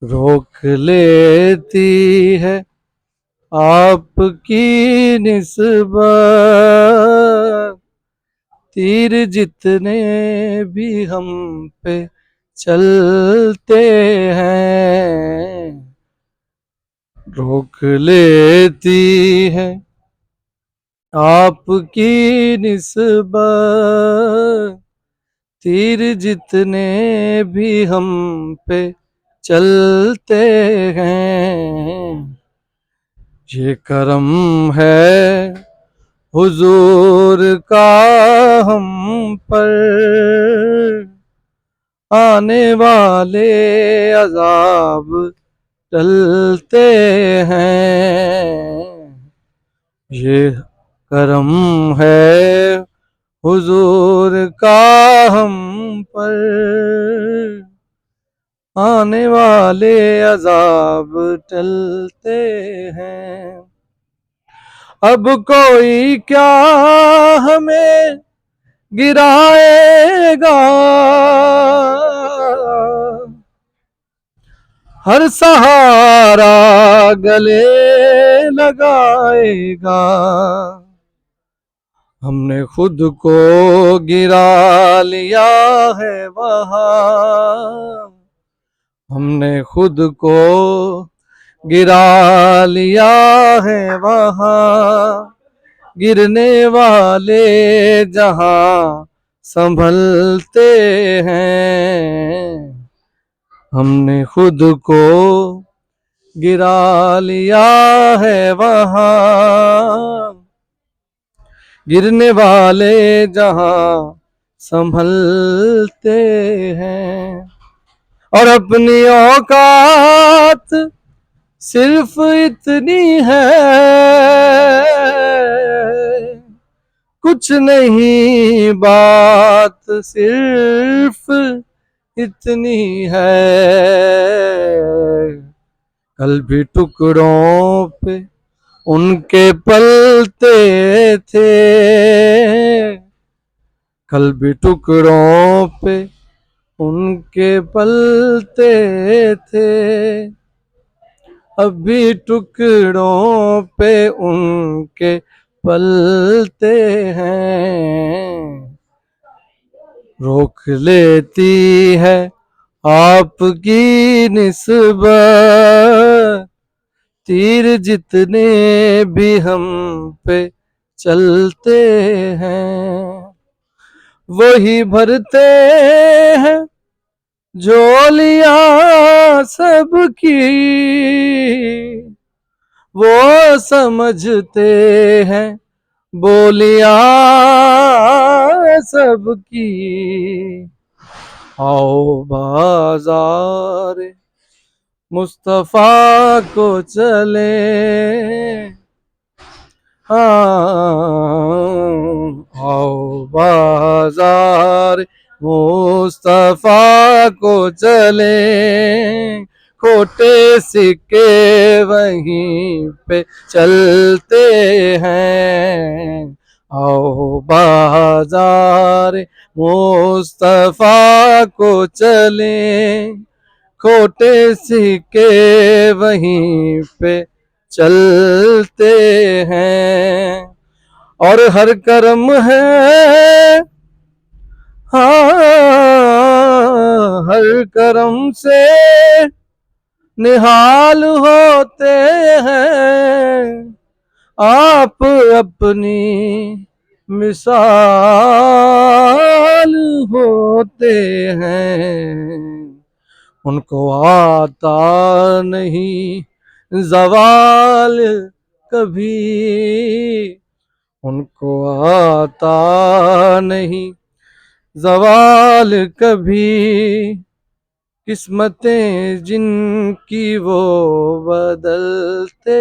रोक लेती है आपकी निस्बत, तीर जितने भी हम पे चलते हैं। रोक लेती है आपकी निस्बत, तीर जितने भी हम पे चलते हैं। ये करम है हुजूर का हम पर, आने वाले अजाब टलते हैं। ये करम है हुजूर का हम पर, आने वाले अजाब टलते हैं। अब कोई क्या हमें गिराएगा, हर सहारा गले लगाएगा। हमने खुद को गिरा लिया है वहाँ, हमने खुद को गिरा लिया है वहाँ। गिरने वाले जहाँ संभलते हैं, हमने खुद को गिरा लिया है वहाँ। गिरने वाले जहाँ संभलते हैं। और अपनी औकात सिर्फ इतनी है, कुछ नहीं बात सिर्फ इतनी है। कल भी टुकड़ों पे उनके पलते थे, कल भी टुकड़ों पे उनके पलते थे, अब भी टुकड़ों पे उनके पलते हैं। रोक लेती है आपकी निस्बत, तीर जितने भी हम पे चलते हैं। वही भरते हैं झोलियां सबकी, वो समझते हैं बोलियां सबकी। आओ बाजार मुस्तफा को चले, आओ बाजार मुस्तफा को चले। खोटे सिक्के वहीं पे चलते हैं, आओ बाजार मुस्तफा को चले। खोटे सिक्के वहीं पे चलते हैं। और हर कर्म है, हाँ, हर कर्म से निहाल होते हैं। आप अपनी मिसाल होते हैं। उनको आता नहीं ज़वाल कभी, उनको आता नहीं ज़वाल कभी। किस्मतें जिनकी वो बदलते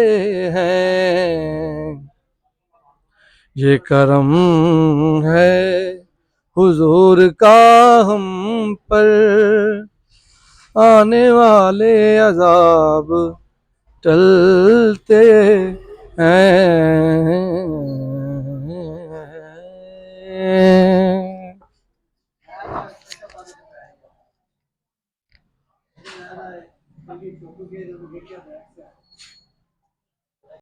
हैं। ये करम है हुजूर का हम पर, आने वाले अजाब टलते हैं।